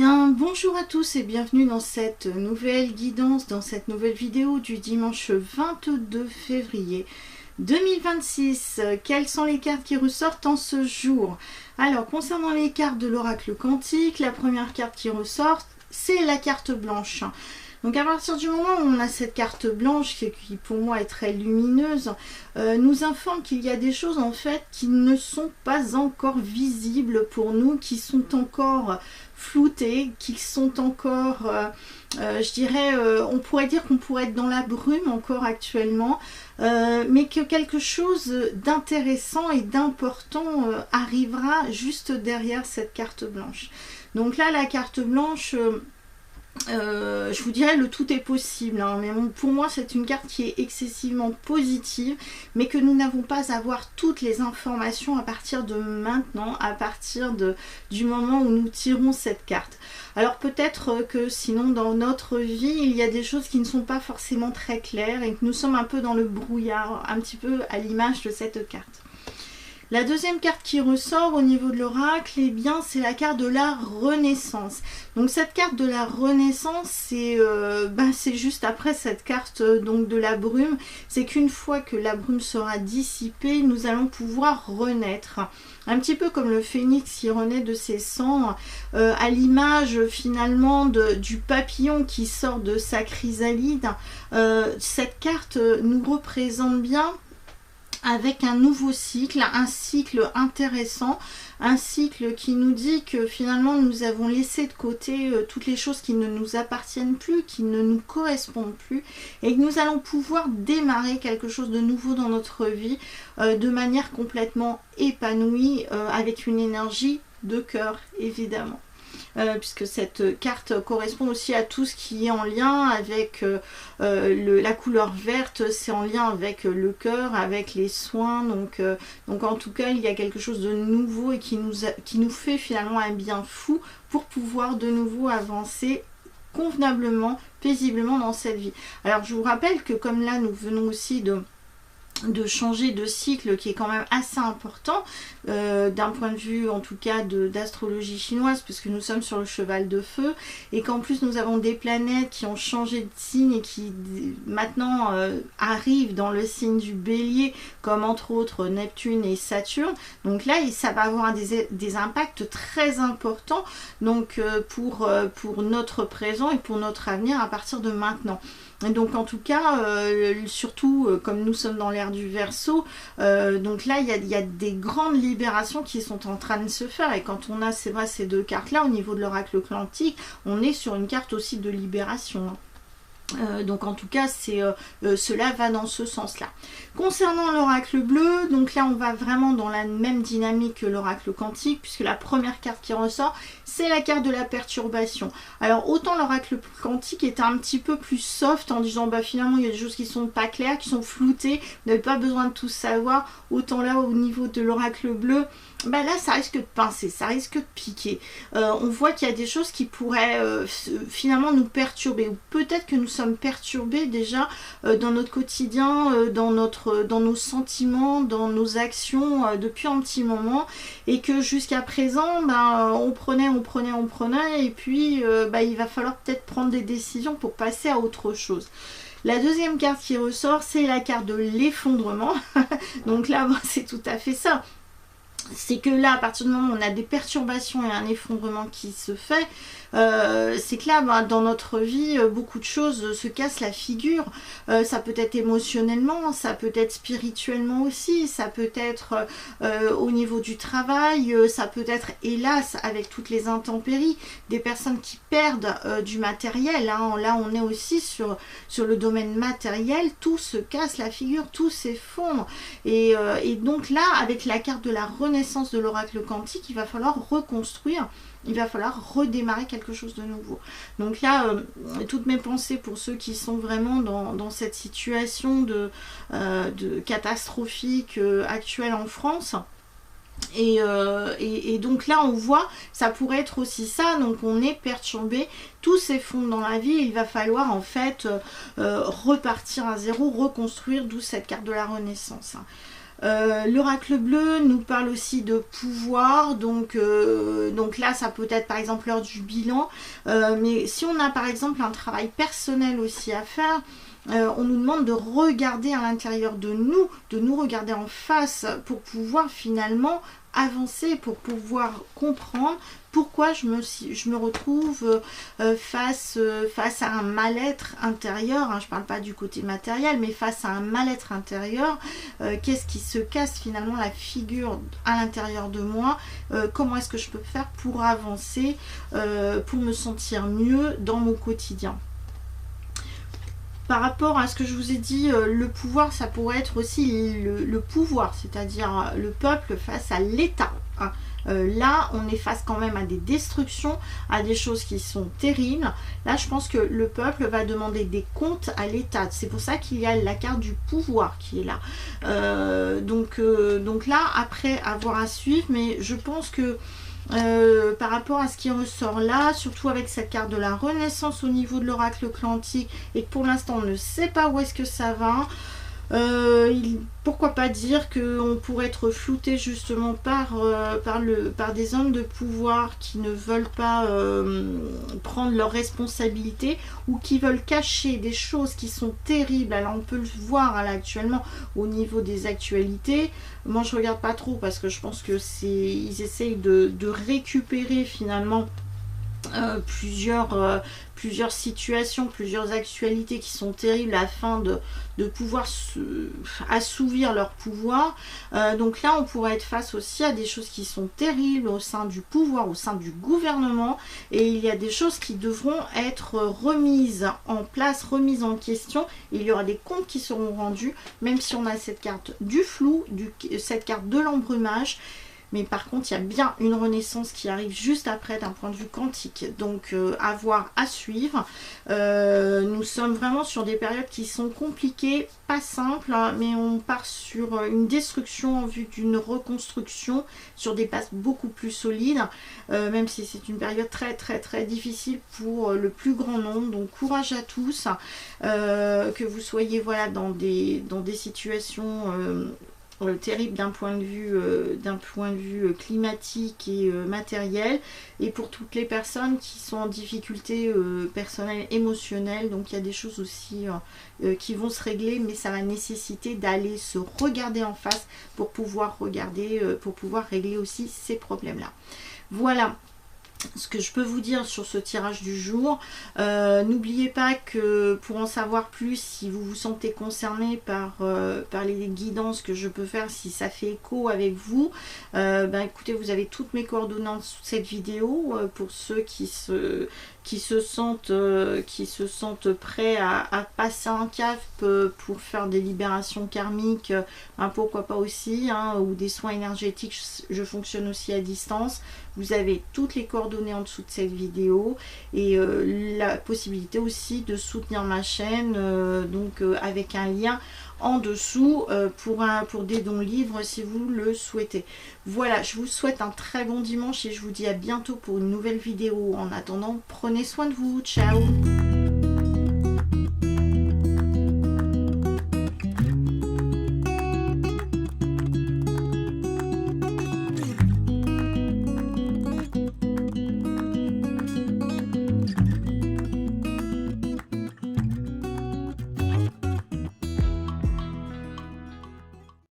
bien, bonjour à tous et bienvenue dans cette nouvelle guidance, dans cette nouvelle vidéo du dimanche 22 février 2026. Quelles sont les cartes qui ressortent en ce jour? Alors, concernant les cartes de l'oracle quantique, la première carte qui ressort, c'est la carte blanche. Donc à partir du moment où on a cette carte blanche qui pour moi est très lumineuse, nous informe qu'il y a des choses en fait qui ne sont pas encore visibles pour nous, qui sont encore floutées, qui sont encore, je dirais, on pourrait dire qu'on pourrait être dans la brume encore actuellement, mais que quelque chose d'intéressant et d'important arrivera juste derrière cette carte blanche. Donc là, la carte blanche... je vous dirais le tout est possible, hein, mais pour moi c'est une carte qui est excessivement positive, mais que nous n'avons pas à avoir toutes les informations à partir de maintenant, à partir du moment où nous tirons cette carte. Alors peut-être que sinon dans notre vie il y a des choses qui ne sont pas forcément très claires et que nous sommes un peu dans le brouillard, un petit peu à l'image de cette carte. La deuxième carte qui ressort au niveau de l'oracle, eh bien, c'est la carte de la Renaissance. Donc cette carte de la Renaissance, c'est juste après cette carte donc de la brume. C'est qu'une fois que la brume sera dissipée, nous allons pouvoir renaître. Un petit peu comme le phénix qui renaît de ses cendres, à l'image finalement du papillon qui sort de sa chrysalide. Cette carte nous représente bien avec un nouveau cycle, un cycle intéressant, un cycle qui nous dit que finalement nous avons laissé de côté toutes les choses qui ne nous appartiennent plus, qui ne nous correspondent plus, et que nous allons pouvoir démarrer quelque chose de nouveau dans notre vie de manière complètement épanouie, avec une énergie de cœur évidemment. Puisque cette carte correspond aussi à tout ce qui est en lien avec la couleur verte, c'est en lien avec le cœur, avec les soins, donc en tout cas il y a quelque chose de nouveau et qui nous fait finalement un bien fou pour pouvoir de nouveau avancer convenablement, paisiblement dans cette vie. Alors je vous rappelle que comme là nous venons aussi de changer de cycle qui est quand même assez important d'un point de vue en tout cas d'astrologie chinoise, puisque nous sommes sur le cheval de feu et qu'en plus nous avons des planètes qui ont changé de signe et qui maintenant arrivent dans le signe du bélier, comme entre autres Neptune et Saturne. Donc là ça va avoir des impacts très importants donc pour notre présent et pour notre avenir à partir de maintenant. Et donc en tout cas, surtout comme nous sommes dans l'ère du Verseau, donc là il y a des grandes libérations qui sont en train de se faire. Et quand on a, c'est vrai, ces deux cartes là au niveau de l'oracle quantique, on est sur une carte aussi de libération. Donc en tout cas cela va dans ce sens là. Concernant l'oracle bleu, donc là on va vraiment dans la même dynamique que l'oracle quantique, puisque la première carte qui ressort c'est la carte de la perturbation. Alors autant l'oracle quantique est un petit peu plus soft en disant bah finalement il y a des choses qui sont pas claires, qui sont floutées, vous n'avez pas besoin de tout savoir, autant là au niveau de l'oracle bleu, bah là ça risque de pincer, ça risque de piquer. On voit qu'il y a des choses qui pourraient finalement nous perturber, ou peut-être que nous sommes perturbés déjà dans notre quotidien, dans nos sentiments, dans nos actions depuis un petit moment, et que jusqu'à présent on prenait et puis il va falloir peut-être prendre des décisions pour passer à autre chose. La deuxième carte qui ressort, c'est la carte de l'effondrement. Donc là c'est tout à fait ça. C'est que là, à partir du moment où on a des perturbations et un effondrement qui se fait, c'est que là, dans notre vie, beaucoup de choses se cassent la figure. Ça peut être émotionnellement, ça peut être spirituellement aussi, ça peut être au niveau du travail, ça peut être, hélas, avec toutes les intempéries, des personnes qui perdent du matériel. Hein. Là, on est aussi sur le domaine matériel, tout se casse la figure, tout s'effondre. Et donc là, avec la carte de la Renaissance de l'oracle quantique, il va falloir reconstruire, il va falloir redémarrer quelque chose de nouveau. Donc là, toutes mes pensées pour ceux qui sont vraiment dans cette situation de catastrophique actuelle en France. Et donc là on voit, ça pourrait être aussi ça, donc on est perturbé, tout s'effondre dans la vie, il va falloir en fait repartir à zéro, reconstruire, d'où cette carte de la Renaissance. L'oracle bleu nous parle aussi de pouvoir, donc là ça peut être par exemple l'heure du bilan, mais si on a par exemple un travail personnel aussi à faire, on nous demande de regarder à l'intérieur de nous regarder en face pour pouvoir finalement avancer, pour pouvoir comprendre pourquoi je me retrouve face à un mal-être intérieur, hein, je ne parle pas du côté matériel, mais face à un mal-être intérieur, qu'est-ce qui se casse finalement la figure à l'intérieur de moi, comment est-ce que je peux faire pour avancer, pour me sentir mieux dans mon quotidien. Par rapport à ce que je vous ai dit, le pouvoir, ça pourrait être aussi le pouvoir, c'est-à-dire le peuple face à l'État. Hein. Là, on est face quand même à des destructions, à des choses qui sont terribles. Là, je pense que le peuple va demander des comptes à l'État. C'est pour ça qu'il y a la carte du pouvoir qui est là. Donc là, après, avoir à suivre, mais je pense que par rapport à ce qui ressort là, surtout avec cette carte de la renaissance au niveau de l'oracle quantique, et que pour l'instant on ne sait pas où est-ce que ça va, pourquoi pas dire qu'on pourrait être flouté justement par des hommes de pouvoir qui ne veulent pas prendre leurs responsabilités, ou qui veulent cacher des choses qui sont terribles. Alors on peut le voir là, actuellement au niveau des actualités. Moi je regarde pas trop parce que je pense que ils essayent de récupérer finalement plusieurs situations, plusieurs actualités qui sont terribles afin de pouvoir assouvir leur pouvoir. Donc là, on pourrait être face aussi à des choses qui sont terribles au sein du pouvoir, au sein du gouvernement, et il y a des choses qui devront être remises en place, remises en question. Il y aura des comptes qui seront rendus, même si on a cette carte du flou, cette carte de l'embrumage. Mais par contre, il y a bien une renaissance qui arrive juste après d'un point de vue quantique. Donc, à voir, à suivre. Nous sommes vraiment sur des périodes qui sont compliquées, pas simples, hein, mais on part sur une destruction en vue d'une reconstruction, sur des bases beaucoup plus solides, même si c'est une période très très très difficile pour le plus grand nombre. Donc, courage à tous, que vous soyez voilà, dans des situations terrible d'un point de vue climatique et matériel, et pour toutes les personnes qui sont en difficulté personnelle, émotionnelle. Donc il y a des choses aussi qui vont se régler, mais ça va nécessiter d'aller se regarder en face pour pouvoir régler aussi ces problèmes là. Voilà ce que je peux vous dire sur ce tirage du jour. N'oubliez pas que pour en savoir plus, si vous vous sentez concerné par les guidances que je peux faire, si ça fait écho avec vous, écoutez, vous avez toutes mes coordonnées en dessous de cette vidéo, pour ceux qui se sentent prêts à passer un cap pour faire des libérations karmiques, pourquoi pas aussi, hein, ou des soins énergétiques. Je fonctionne aussi à distance. Vous avez toutes les coordonnées en dessous de cette vidéo, et la possibilité aussi de soutenir ma chaîne, avec un lien en dessous pour des dons libres si vous le souhaitez. Voilà, je vous souhaite un très bon dimanche et je vous dis à bientôt pour une nouvelle vidéo. En attendant, prenez soin de vous. Ciao!